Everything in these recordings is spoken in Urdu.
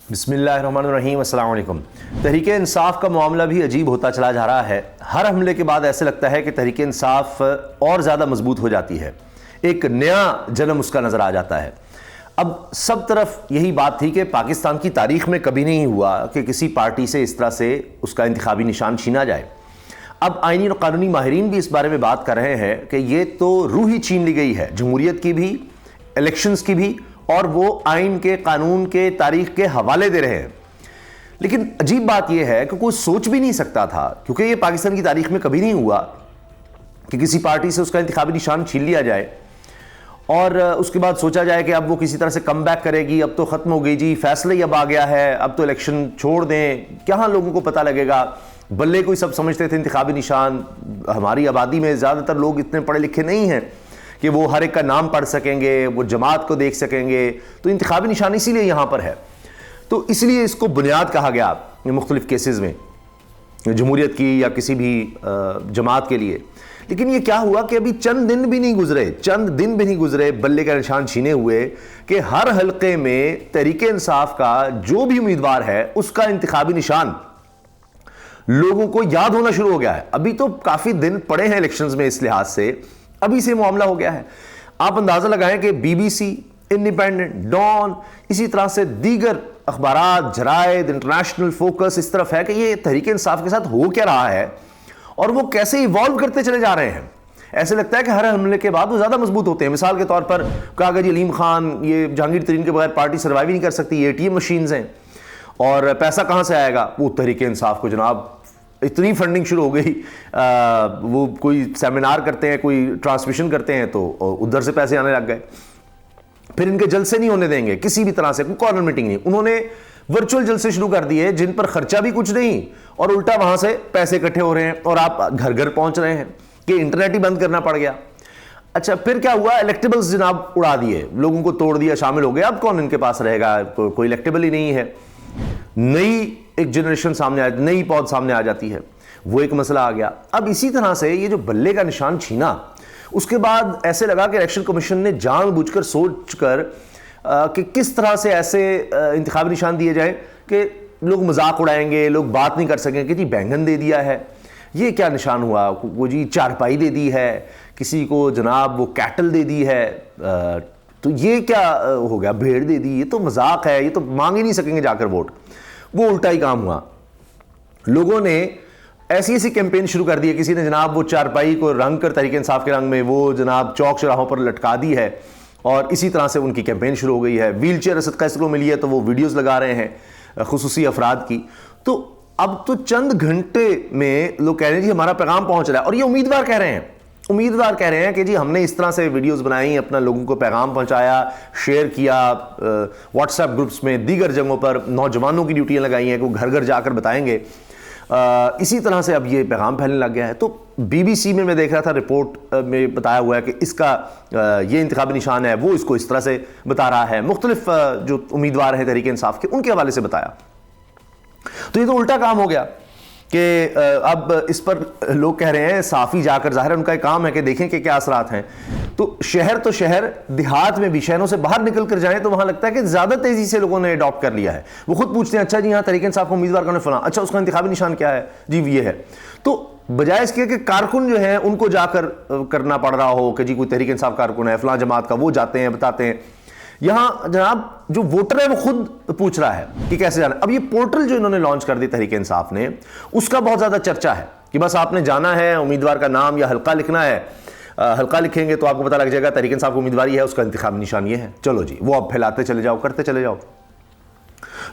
بسم اللہ الرحمن الرحیم، السلام علیکم۔ تحریک انصاف کا معاملہ بھی عجیب ہوتا چلا جا رہا ہے۔ ہر حملے کے بعد ایسے لگتا ہے کہ تحریک انصاف اور زیادہ مضبوط ہو جاتی ہے، ایک نیا جنم اس کا نظر آ جاتا ہے۔ اب سب طرف یہی بات تھی کہ پاکستان کی تاریخ میں کبھی نہیں ہوا کہ کسی پارٹی سے اس طرح سے اس کا انتخابی نشان چھینا جائے۔ اب آئینی اور قانونی ماہرین بھی اس بارے میں بات کر رہے ہیں کہ یہ تو روح ہی چھین لی گئی ہے، جمہوریت کی بھی، الیکشنز کی بھی، اور وہ آئین کے، قانون کے، تاریخ کے حوالے دے رہے ہیں۔ لیکن عجیب بات یہ ہے کہ کوئی سوچ بھی نہیں سکتا تھا، کیونکہ یہ پاکستان کی تاریخ میں کبھی نہیں ہوا کہ کسی پارٹی سے اس کا انتخابی نشان چھین لیا جائے اور اس کے بعد سوچا جائے کہ اب وہ کسی طرح سے کم بیک کرے گی، اب تو ختم ہو گئی جی، فیصلہ ہی اب آ گیا ہے، اب تو الیکشن چھوڑ دیں، کہاں لوگوں کو پتہ لگے گا۔ بلے کوئی سب سمجھتے تھے انتخابی نشان، ہماری آبادی میں زیادہ تر لوگ اتنے پڑھے لکھے نہیں ہیں کہ وہ ہر ایک کا نام پڑھ سکیں گے، وہ جماعت کو دیکھ سکیں گے، تو انتخابی نشان اسی لیے یہاں پر ہے، تو اس لیے اس کو بنیاد کہا گیا مختلف کیسز میں جمہوریت کی یا کسی بھی جماعت کے لیے۔ لیکن یہ کیا ہوا کہ ابھی چند دن بھی نہیں گزرے بلے کا نشان چھینے ہوئے کہ ہر حلقے میں تحریک انصاف کا جو بھی امیدوار ہے اس کا انتخابی نشان لوگوں کو یاد ہونا شروع ہو گیا ہے۔ ابھی تو کافی دن پڑے ہیں الیکشنز میں، اس لحاظ سے ابھی سے معاملہ ہو گیا ہے۔ آپ اندازہ لگائیں کہ B B C, independent, Dawn, اسی طرح سے دیگر اخبارات، جرائد، انٹرنیشنل فوکس اس طرف ہے کہ یہ تحریک انصاف کے ساتھ ہو کیا رہا ہے اور وہ کیسے ایوالو کرتے چلے جا رہے ہیں۔ ایسے لگتا ہے کہ ہر حملے کے بعد وہ زیادہ مضبوط ہوتے ہیں۔ مثال کے طور پر کہا گیا جی علیم خان، یہ جہانگیر ترین کے بغیر پارٹی سروائیو نہیں کر سکتی، اے ٹی ایم مشینز ہیں، اور پیسہ کہاں سے آئے گا؟ وہ تحریک انصاف کو جناب اتنی فنڈنگ شروع ہو گئی، وہ کوئی سیمینار کرتے ہیں، کوئی ٹرانسمیشن کرتے ہیں تو ادھر سے پیسے آنے لگ گئے۔ پھر ان کے جلسے نہیں ہونے دیں گے کسی بھی طرح سے، کوئی کارنر میٹنگ نہیں، انہوں نے ورچوئل جلسے شروع کر دیے جن پر خرچہ بھی کچھ نہیں اور الٹا وہاں سے پیسے اکٹھے ہو رہے ہیں اور آپ گھر گھر پہنچ رہے ہیں کہ انٹرنیٹ ہی بند کرنا پڑ گیا۔ اچھا پھر کیا ہوا؟ الیکٹیبلز جناب اڑا دیے، لوگوں کو توڑ دیا، شامل ہو گئے، اب کون ان کے پاس رہے گا؟ کوئی الیکٹیبل ہی نہیں ہے۔ نئی ایک جنریشن سامنے آ، نئی پود سامنے آ جاتی ہے، وہ ایک مسئلہ آ گیا۔ اب اسی طرح سے یہ جو بلے کا نشان چھینا، اس کے بعد ایسے لگا کہ الیکشن کمیشن نے جان بوجھ کر سوچ کر کہ کس طرح سے ایسے انتخابی نشان دیے جائیں کہ لوگ مذاق اڑائیں گے، لوگ بات نہیں کر سکیں کہ جی بینگن دے دیا ہے، یہ کیا نشان ہوا؟ وہ جی چارپائی دے دی ہے، کسی کو جناب وہ کیٹل دے دی ہے، تو یہ کیا ہو گیا؟ بھیڑ دے دی، یہ تو مذاق ہے، یہ تو مانگ ہی نہیں سکیں گے جا کر ووٹ۔ وہ الٹا ہی کام ہوا، لوگوں نے ایسی کیمپین شروع کر دی ہے، کسی نے جناب وہ چارپائی کو رنگ کر تحریک انصاف کے رنگ میں وہ جناب چوک چوراہوں پر لٹکا دی ہے، اور اسی طرح سے ان کی کیمپین شروع ہو گئی ہے۔ ویل چیئر صدقہ اس کو ملی ہے تو وہ ویڈیوز لگا رہے ہیں خصوصی افراد کی۔ تو اب تو چند گھنٹے میں لوگ کہہ رہے ہیں جی ہمارا پیغام پہنچ رہا ہے، اور یہ امیدوار کہہ رہے ہیں کہ جی ہم نے اس طرح سے ویڈیوز بنائی، اپنا لوگوں کو پیغام پہنچایا، شیئر کیا واٹس ایپ گروپس میں، دیگر جگہوں پر نوجوانوں کی ڈیوٹیاں لگائی ہیں کہ وہ گھر گھر جا کر بتائیں گے۔ اسی طرح سے اب یہ پیغام پھیلنے لگ گیا ہے۔ تو بی بی سی میں دیکھ رہا تھا، رپورٹ میں بتایا ہوا ہے کہ اس کا یہ انتخابی نشان ہے، وہ اس کو اس طرح سے بتا رہا ہے، مختلف جو امیدوار ہیں تحریک انصاف کے ان کے حوالے سے بتایا۔ تو یہ تو الٹا کام ہو گیا کہ اب اس پر لوگ کہہ رہے ہیں صحافی جا کر، ظاہر ان کا ایک کام ہے کہ دیکھیں کہ کیا اثرات ہیں، تو شہر دیہات میں بھی، شہروں سے باہر نکل کر جائیں تو وہاں لگتا ہے کہ زیادہ تیزی سے لوگوں نے اڈاپٹ کر لیا ہے۔ وہ خود پوچھتے ہیں اچھا جی ہاں تحریک انصاف کو امیدوار کرنے فلاں، اچھا اس کا انتخابی نشان کیا ہے؟ جی یہ ہے۔ تو بجائے اس کے کہ کارکن جو ہیں ان کو جا کر کرنا پڑ رہا ہو کہ جی کوئی تحریک انصاف کارکن ہے فلاں جماعت کا، وہ جاتے ہیں بتاتے ہیں، یہاں جناب جو ووٹر ہے وہ خود پوچھ رہا ہے کہ کیسے جانا۔ اب یہ پورٹل جو انہوں نے لانچ کر دی تحریک انصاف نے، اس کا بہت زیادہ چرچا ہے کہ بس آپ نے جانا ہے، امیدوار کا نام یا حلقہ لکھنا ہے، حلقہ لکھیں گے تو آپ کو پتہ لگ جائے گا تحریک انصاف کو امیدواری ہے، اس کا انتخابی نشان یہ ہے، چلو جی وہ اب پھیلاتے چلے جاؤ، کرتے چلے جاؤ۔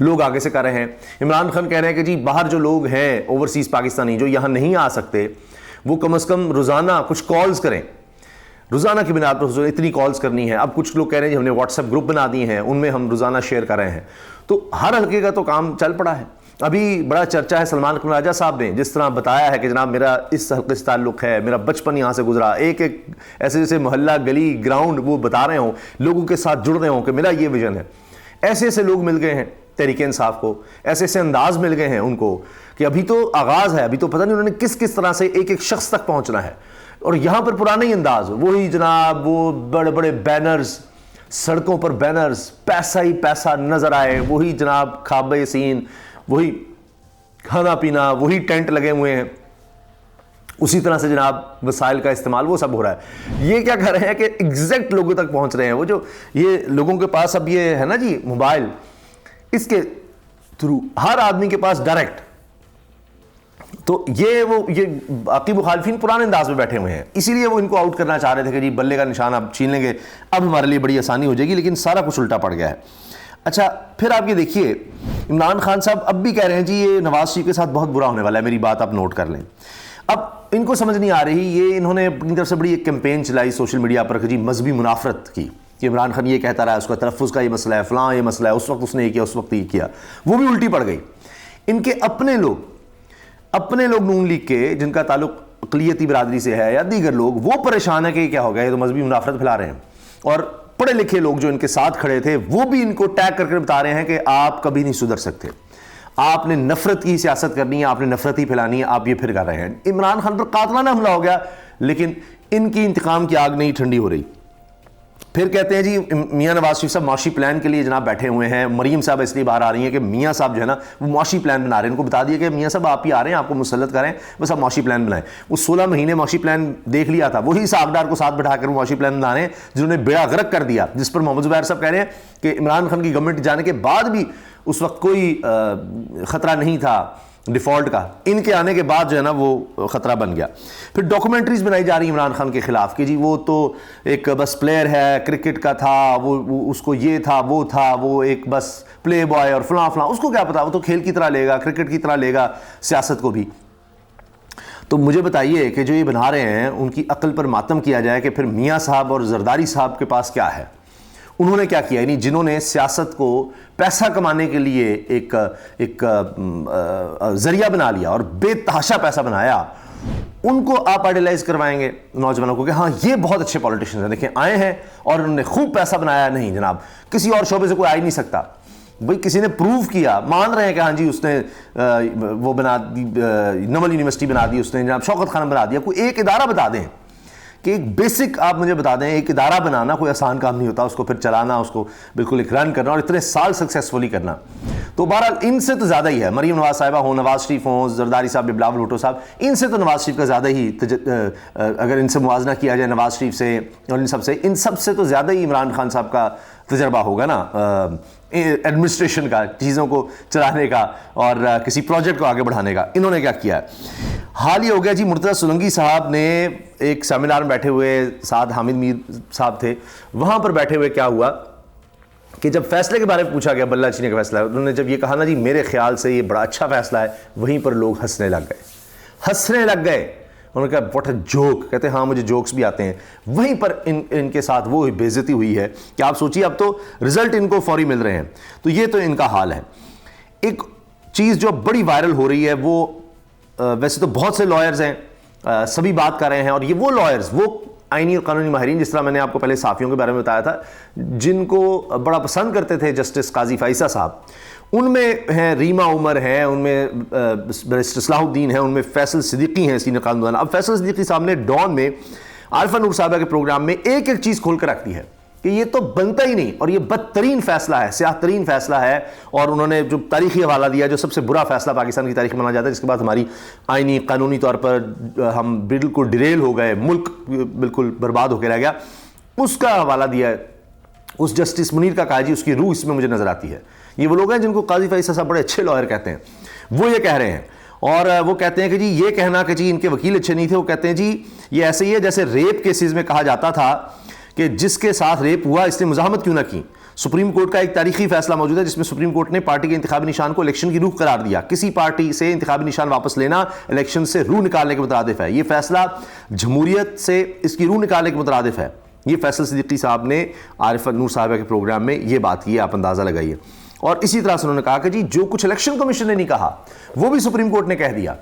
لوگ آگے سے کر رہے ہیں، عمران خان کہہ رہے ہیں کہ جی باہر جو لوگ ہیں اوورسیز پاکستانی جو یہاں نہیں آ سکتے، وہ کم از کم روزانہ کچھ کالز کریں، روزانہ کی بنیاد پر اتنی کالز کرنی ہے۔ اب کچھ لوگ کہہ رہے ہیں جی ہم نے واٹس ایپ گروپ بنا دیے ہیں، ان میں ہم روزانہ شیئر کر رہے ہیں، تو ہر حلقے کا تو کام چل پڑا ہے۔ ابھی بڑا چرچا ہے، سلمان اکمل راجہ صاحب نے جس طرح بتایا ہے کہ جناب میرا اس حلقے سے تعلق ہے، میرا بچپن یہاں سے گزرا، ایک ایسے جیسے محلہ گلی گراؤنڈ وہ بتا رہے ہوں، لوگوں کے ساتھ جڑ رہے ہوں کہ میرا یہ ویژن ہے۔ ایسے لوگ مل گئے ہیں تحریک انصاف کو، ایسے انداز مل گئے ہیں ان کو کہ ابھی تو آغاز ہے، ابھی تو پتہ نہیں انہوں نے کس طرح سے ایک شخص تک پہنچنا ہے، اور یہاں پر پرانا ہی انداز، وہی جناب وہ بڑے بڑے بینرز، سڑکوں پر بینرز، پیسہ ہی پیسہ نظر آئے، وہی جناب خواب یاسین، وہی کھانا پینا، وہی ٹینٹ لگے ہوئے ہیں، اسی طرح سے جناب وسائل کا استعمال وہ سب ہو رہا ہے. یہ کیا کر رہے ہیں کہ ایگزیکٹ لوگوں تک پہنچ رہے ہیں. وہ جو یہ لوگوں کے پاس اب یہ ہے نا جی موبائل، اس کے تھرو ہر آدمی کے پاس ڈائریکٹ، تو یہ باقی مخالفین پرانے انداز میں بیٹھے ہوئے ہیں، اسی لیے وہ ان کو آؤٹ کرنا چاہ رہے تھے کہ جی بلے کا نشان اب چھین لیں گے، اب ہمارے لیے بڑی آسانی ہو جائے گی، لیکن سارا کچھ الٹا پڑ گیا ہے. اچھا پھر آپ یہ دیکھیے عمران خان صاحب اب بھی کہہ رہے ہیں جی یہ نواز شریف کے ساتھ بہت برا ہونے والا ہے. میری بات آپ نوٹ کر لیں. اب ان کو سمجھ نہیں آ رہی، یہ انہوں نے اپنی طرف سے بڑی ایک کیمپین چلائی سوشل میڈیا پر کہ جی مذہبی منافرت کی، کہ عمران خان یہ کہتا رہا، اس کا تلفظ کا یہ مسئلہ ہے، فلاں یہ مسئلہ ہے، اس وقت اس نے یہ کیا، اس وقت یہ کیا، وہ بھی الٹی پڑ گئی. ان کے اپنے لوگ نون لیگ کے جن کا تعلق اقلیتی برادری سے ہے یا دیگر لوگ، وہ پریشان ہے کہ کیا ہو گیا، یہ تو مذہبی منافرت پھیلا رہے ہیں. اور پڑھے لکھے لوگ جو ان کے ساتھ کھڑے تھے وہ بھی ان کو ٹیگ کر کے بتا رہے ہیں کہ آپ کبھی نہیں سدھر سکتے، آپ نے نفرت کی سیاست کرنی ہے، آپ نے نفرت ہی پھیلانی ہے، آپ یہ پھر کر رہے ہیں. عمران خان پر قاتلانہ حملہ ہو گیا، لیکن ان کی انتقام کی آگ نہیں ٹھنڈی ہو رہی. پھر کہتے ہیں جی میاں نواز شریف صاحب معاشی پلان کے لیے جناب بیٹھے ہوئے ہیں. مریم صاحب اس لیے باہر آ رہی ہیں کہ میاں صاحب جو ہے نا وہ معاشی پلان بنا رہے ہیں. ان کو بتا دیا کہ میاں صاحب آپ ہی آ رہے ہیں، آپ کو مسلط کریں، بس آپ معاشی پلان بنائیں. وہ 16 مہینے معاشی پلان دیکھ لیا تھا، وہی ساکھدار کو ساتھ بٹھا کر معاشی پلان بنا رہے ہیں جنہوں نے بیڑا غرق کر دیا، جس پر محمد زبیر صاحب کہہ رہے ہیں کہ عمران خان کی گورنمنٹ جانے کے بعد بھی اس وقت کوئی خطرہ نہیں تھا ڈیفالٹ کا، ان کے آنے کے بعد جو ہے نا وہ خطرہ بن گیا. پھر ڈاکومنٹریز بنائی جا رہی عمران خان کے خلاف کہ جی وہ تو ایک بس پلیئر ہے، کرکٹ کا تھا، وہ اس کو یہ تھا، وہ ایک بس پلے بوائے اور فلاں، اس کو کیا پتا، وہ تو کھیل کی طرح لے گا، کرکٹ کی طرح لے گا سیاست کو بھی. تو مجھے بتائیے کہ جو یہ بنا رہے ہیں ان کی عقل پر ماتم کیا جائے کہ پھر میاں صاحب اور زرداری صاحب کے پاس کیا ہے، انہوں نے کیا کیا. یعنی جنہوں نے سیاست کو پیسہ کمانے کے لیے ایک ذریعہ بنا لیا اور بے تحاشا پیسہ بنایا، ان کو آپ آئیڈیلائز کروائیں گے نوجوانوں کو کہ ہاں یہ بہت اچھے پولیٹیشنز ہیں، دیکھیں آئے ہیں اور انہوں نے خوب پیسہ بنایا. نہیں جناب، کسی اور شعبے سے کوئی آ ہی نہیں سکتا. بھئی کسی نے پروو کیا، مان رہے ہیں کہ ہاں جی اس نے وہ بنا دی، نمل یونیورسٹی بنا دی اس نے، جناب شوکت خانہ بنا دیا. کوئی ایک ادارہ بتا دیں کہ ایک بیسک آپ مجھے بتا دیں. ایک ادارہ بنانا کوئی آسان کام نہیں ہوتا، اس کو پھر چلانا، اس کو بالکل ایک رن کرنا اور اتنے سال سکسیسفلی کرنا. تو بہرحال ان سے تو زیادہ ہی ہے، مریم نواز صاحبہ ہوں، نواز شریف ہوں، زرداری صاحب، بلاول بھٹو صاحب، ان سے تو نواز شریف کا زیادہ ہی اگر ان سے موازنہ کیا جائے نواز شریف سے اور ان سب سے تو زیادہ ہی عمران خان صاحب کا تجربہ ہوگا نا ایڈمنسٹریشن کا، چیزوں کو چلانے کا اور کسی پروجیکٹ کو آگے بڑھانے کا. انہوں نے کیا کیا ہے، حال ہی ہو گیا جی مرتضیٰ سولنگی صاحب نے ایک سیمینار میں بیٹھے ہوئے، ساتھ حامد میر صاحب تھے، وہاں پر بیٹھے ہوئے کیا ہوا کہ جب فیصلے کے بارے میں پوچھا گیا بلہ چینے کا فیصلہ، انہوں نے جب یہ کہا نا جی میرے خیال سے یہ بڑا اچھا فیصلہ ہے، وہیں پر لوگ ہنسنے لگ گئے. انہوں نے کہا واٹ اے جوک، کہتے ہیں ہاں مجھے جوکس بھی آتے ہیں. وہیں پر ان کے ساتھ وہ بے عزتی ہوئی ہے کہ آپ سوچیے اب تو رزلٹ ان کو فوری مل رہے ہیں. تو یہ تو ان کا حال ہے. ایک چیز جو بڑی وائرل ہو رہی ہے، وہ ویسے تو بہت سے لائرز ہیں، سبھی بات کر رہے ہیں، اور یہ وہ لائرز، وہ آئینی اور قانونی ماہرین، جس طرح میں نے آپ کو پہلے صحافیوں کے بارے میں بتایا تھا، جن کو بڑا پسند کرتے تھے جسٹس قاضی فائزہ صاحب، ان میں ہیں ریما عمر ہیں، ان میں بیرسٹر صلاح الدین ہیں، ان میں فیصل صدیقی ہیں سینئر قانون. اب فیصل صدیقی صاحب نے ڈان میں عارفہ نور صاحبہ کے پروگرام میں ایک چیز کھول کر رکھ دی ہے کہ یہ تو بنتا ہی نہیں اور یہ بدترین فیصلہ ہے، سیاہ ترین فیصلہ ہے. اور انہوں نے جو تاریخی حوالہ دیا، جو سب سے برا فیصلہ پاکستان کی تاریخ میں مانا جاتا ہے، جس کے بعد ہماری آئینی قانونی طور پر ہم بالکل ڈیریل ہو گئے، ملک بالکل برباد ہو کے رہ گیا، اس کا حوالہ دیا ہے. اس جسٹس منیر کا کہا جی اس کی روح اس میں مجھے نظر آتی ہے. یہ وہ لوگ ہیں جن کو قاضی فائزہ صاحب بڑے اچھے لائر کہتے ہیں، وہ یہ کہہ رہے ہیں. اور وہ کہتے ہیں کہ جی یہ کہنا کہ جی ان کے وکیل اچھے نہیں تھے، وہ کہتے ہیں جی یہ ایسے ہی ہے جیسے ریپ کیسز میں کہا جاتا تھا کہ جس کے ساتھ ریپ ہوا اس نے مزاحمت کیوں نہ کی. سپریم کورٹ کا ایک تاریخی فیصلہ موجود ہے جس میں سپریم کورٹ نے پارٹی کے انتخابی نشان کو الیکشن کی روح قرار دیا. کسی پارٹی سے انتخابی نشان واپس لینا الیکشن سے روح نکالنے کے مترادف ہے. یہ فیصلہ جمہوریت سے اس کی روح نکالنے کے مترادف ہے. یہ فیصل صدیقی صاحب نے عارفہ نور صاحبہ کے پروگرام میں یہ بات کی ہے، آپ اندازہ لگائیے. اور اسی طرح سے انہوں نے کہا کہ جی جو کچھ الیکشن کمیشن نے نہیں کہا وہ بھی سپریم کورٹ نے کہہ دیا.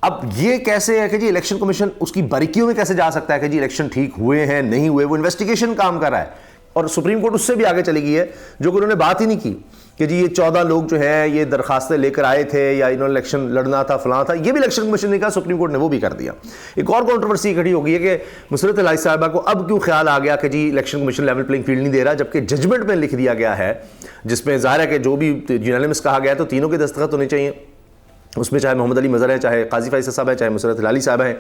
اب یہ کیسے ہے کہ جی الیکشن کمیشن اس کی باریکیوں میں کیسے جا سکتا ہے کہ جی الیکشن ٹھیک ہوئے ہیں نہیں ہوئے؟ وہ انویسٹیگیشن کام کر رہا ہے. اور سپریم کورٹ اس سے بھی آگے چلی گئی ہے جو کہ انہوں نے بات ہی نہیں کی کہ جی یہ 14 لوگ جو ہیں یہ درخواستیں لے کر آئے تھے یا انہوں نے الیکشن لڑنا تھا فلاں تھا, یہ بھی الیکشن کمیشن نے کہا, سپریم کورٹ نے وہ بھی کر دیا. ایک اور کنٹروورسی کھڑی ہو گئی ہے کہ مسرت الہی صاحبہ کو اب کیوں خیال آ گیا کہ جی election commission level playing field نہیں دے رہا, جبکہ ججمنٹ میں لکھ دیا گیا ہے جس میں ظاہر ہے کہ جو بھی یونانیمس کہا گیا ہے تو تینوں کے دستخط ہونے چاہیے اس میں, چاہے محمد علی مظہر ہے, چاہے قاضی فیصل صاحب ہے, چاہے مسرت الہی صاحب ہیں.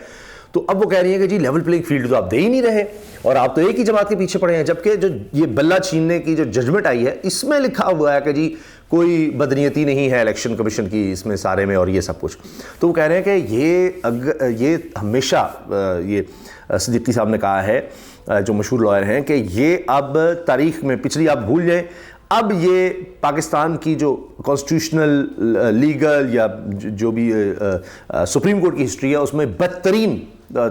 تو اب وہ کہہ رہی ہیں کہ جی لیول پلینگ فیلڈ تو آپ دے ہی نہیں رہے اور آپ تو ایک ہی جماعت کے پیچھے پڑے ہیں, جبکہ جو یہ بلہ چھیننے کی جو ججمنٹ آئی ہے اس میں لکھا ہوا ہے کہ جی کوئی بدنیتی نہیں ہے الیکشن کمیشن کی اس میں سارے میں اور یہ سب کچھ. تو وہ کہہ رہے ہیں کہ یہ ہمیشہ یہ صدیقی صاحب نے کہا ہے جو مشہور لائر ہیں کہ یہ اب تاریخ میں پچھلی آپ بھول جائیں, اب یہ پاکستان کی جو کانسٹیٹیوشنل لیگل یا جو بھی سپریم کورٹ کی ہسٹری ہے اس میں بدترین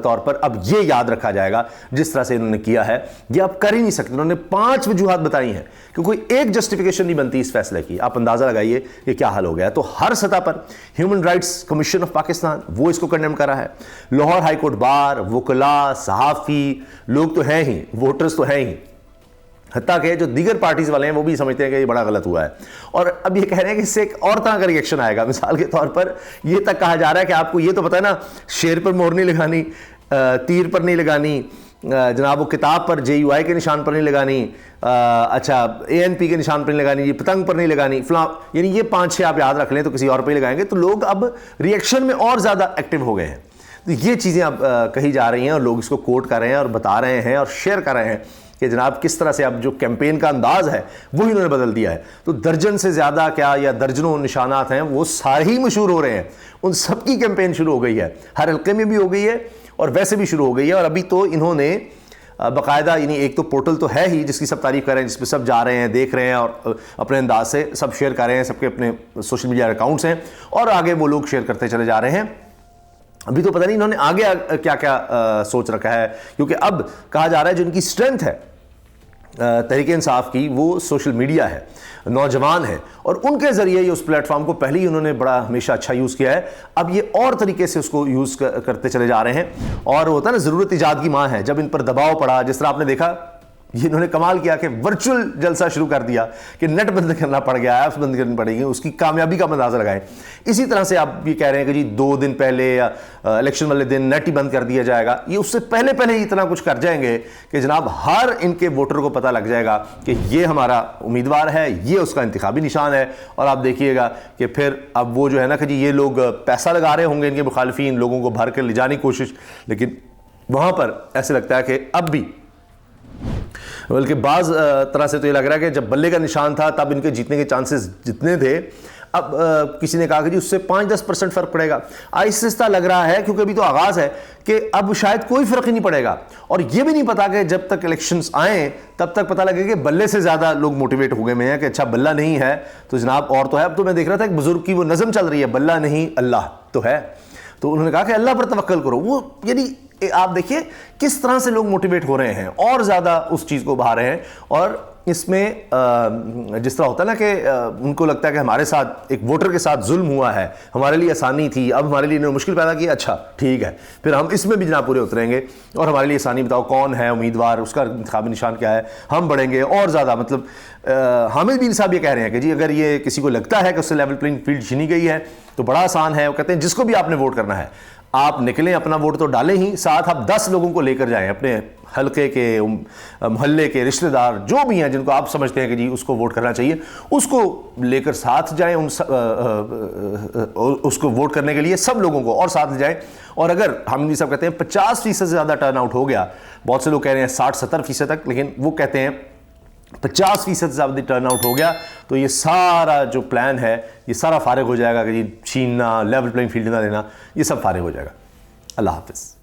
طور پر اب یہ یاد رکھا جائے گا جس طرح سے انہوں نے کیا ہے. یہ آپ کر ہی نہیں سکتے. انہوں نے 5 وجوہات بتائی ہیں کہ کوئی ایک جسٹیفیکیشن نہیں بنتی اس فیصلے کی. آپ اندازہ لگائیے کہ کیا حل ہو گیا. تو ہر سطح پر human rights commission of Pakistan وہ اس کو کنڈیم کر رہا ہے, لاہور ہائی کورٹ بار, وکلاء, صحافی لوگ تو ہیں ہی, ووٹرز تو ہیں ہی, حتیٰ کہ جو دیگر پارٹیز والے ہیں وہ بھی سمجھتے ہیں کہ یہ بڑا غلط ہوا ہے. اور اب یہ کہہ رہے ہیں کہ اس سے ایک اور طرح کا ریئیکشن آئے گا. مثال کے طور پر یہ تک کہا جا رہا ہے کہ آپ کو یہ تو پتہ ہے نا, شیر پر مہر نہیں لگانی, تیر پر نہیں لگانی, جناب وہ کتاب پر JUI کے نشان پر نہیں لگانی, اچھا ANP کے نشان پر نہیں لگانی, یہ پتنگ پر نہیں لگانی, فلاں, یعنی یہ 5-6 آپ یاد رکھ لیں تو کسی اور پہ ہی لگائیں گے. تو لوگ اب ریئیکشن میں اور زیادہ ایکٹیو ہو گئے ہیں. تو یہ چیزیں اب کہی جا رہی ہیں اور لوگ اس کو کوٹ کر رہے ہیں اور بتا رہے ہیں اور شیئر کر رہے ہیں کہ جناب کس طرح سے اب جو کیمپین کا انداز ہے وہی انہوں نے بدل دیا ہے. تو درجن سے زیادہ کیا یا درجنوں نشانات ہیں وہ سارے ہی مشہور ہو رہے ہیں, ان سب کی کیمپین شروع ہو گئی ہے, ہر حلقے میں بھی ہو گئی ہے اور ویسے بھی شروع ہو گئی ہے. اور ابھی تو انہوں نے باقاعدہ یعنی ایک تو پورٹل تو ہے ہی جس کی سب تعریف کر رہے ہیں, جس پہ سب جا رہے ہیں, دیکھ رہے ہیں اور اپنے انداز سے سب شیئر کر رہے ہیں, سب کے اپنے سوشل میڈیا اکاؤنٹس ہیں اور آگے وہ لوگ شیئر کرتے چلے جا رہے ہیں. ابھی تو پتہ نہیں انہوں نے آگے کیا کیا سوچ رکھا ہے, کیونکہ اب کہا جا رہا ہے جو ان کی اسٹرینتھ ہے تحریک انصاف کی وہ سوشل میڈیا ہے, نوجوان ہیں, اور ان کے ذریعے یہ اس پلیٹ فارم کو پہلے ہی انہوں نے بڑا ہمیشہ اچھا یوز کیا ہے. اب یہ اور طریقے سے اس کو یوز کرتے چلے جا رہے ہیں. اور ہوتا ہے نا ضرورت ایجاد کی ماں ہے, جب ان پر دباؤ پڑا, جس طرح آپ نے دیکھا یہ انہوں نے کمال کیا کہ ورچوئل جلسہ شروع کر دیا کہ نیٹ بند کرنا پڑ گیا, ایپس بند کرنی پڑے گی, اس کی کامیابی کا اندازہ لگائیں. اسی طرح سے آپ یہ کہہ رہے ہیں کہ جی 2 دن پہلے یا الیکشن والے دن نیٹ ہی بند کر دیا جائے گا. یہ اس سے پہلے ہی اتنا کچھ کر جائیں گے کہ جناب ہر ان کے ووٹر کو پتہ لگ جائے گا کہ یہ ہمارا امیدوار ہے, یہ اس کا انتخابی نشان ہے. اور آپ دیکھیے گا کہ پھر اب وہ جو ہے نا کہ جی یہ لوگ پیسہ لگا رہے ہوں گے ان کے مخالفین, لوگوں کو بھر کر لے جانے کی کوشش, لیکن وہاں پر ایسے لگتا ہے کہ اب بھی, بلکہ بعض طرح سے تو یہ لگ رہا ہے کہ جب بلے کا نشان تھا تب ان کے جیتنے کے چانسز جتنے تھے, اب کسی نے کہا کہ جی اس سے 5-10% فرق پڑے گا. آہستہ لگ رہا ہے کیونکہ ابھی تو آغاز ہے کہ اب شاید کوئی فرق ہی نہیں پڑے گا. اور یہ بھی نہیں پتا کہ جب تک الیکشنز آئیں تب تک پتہ لگے کہ بلے سے زیادہ لوگ موٹیویٹ ہو گئے میں ہیں کہ اچھا بلہ نہیں ہے تو جناب اور تو ہے. اب تو میں دیکھ رہا تھا ایک بزرگ کی وہ نظم چل رہی ہے, بلہ نہیں اللہ تو ہے, تو انہوں نے کہا کہ اللہ پر توکل کرو. وہ یعنی آپ دیکھیے کس طرح سے لوگ موٹیویٹ ہو رہے ہیں اور زیادہ اس چیز کو بہا رہے ہیں. اور اس میں جس طرح ہوتا ہے نا کہ ان کو لگتا ہے کہ ہمارے ساتھ ایک ووٹر کے ساتھ ظلم ہوا ہے, ہمارے لیے آسانی تھی, اب ہمارے لیے انہوں نے مشکل پیدا کی, اچھا ٹھیک ہے پھر ہم اس میں بھی جناب پورے اتریں گے اور ہمارے لیے آسانی بتاؤ کون ہے امیدوار, اس کا انتخابی نشان کیا ہے, ہم بڑھیں گے اور زیادہ. مطلب حامد بن صاحب یہ کہہ رہے ہیں کہ جی اگر یہ کسی کو لگتا ہے کہ اس سے لیول پلینگ فیلڈ چھینی گئی ہے تو بڑا آسان ہے. وہ کہتے ہیں جس کو بھی آپ نے ووٹ کرنا ہے آپ نکلیں, اپنا ووٹ تو ڈالیں ہی, ساتھ آپ 10 لوگوں کو لے کر جائیں, اپنے حلقے کے, محلے کے رشتہ دار جو بھی ہیں جن کو آپ سمجھتے ہیں کہ جی اس کو ووٹ کرنا چاہیے, اس کو لے کر ساتھ جائیں, اس کو ووٹ کرنے کے لیے سب لوگوں کو اور ساتھ لے جائیں. اور اگر حامد صاحب کہتے ہیں 50% سے زیادہ ٹرن آؤٹ ہو گیا, بہت سے لوگ کہہ رہے ہیں 60-70% تک, لیکن وہ کہتے ہیں 50% سے زیادہ ٹرن آؤٹ ہو گیا تو یہ سارا جو پلان ہے یہ سارا فارغ ہو جائے گا کہ جی چھیننا, لیول پلینگ فیلڈ نہ لینا, یہ سب فارغ ہو جائے گا. اللہ حافظ.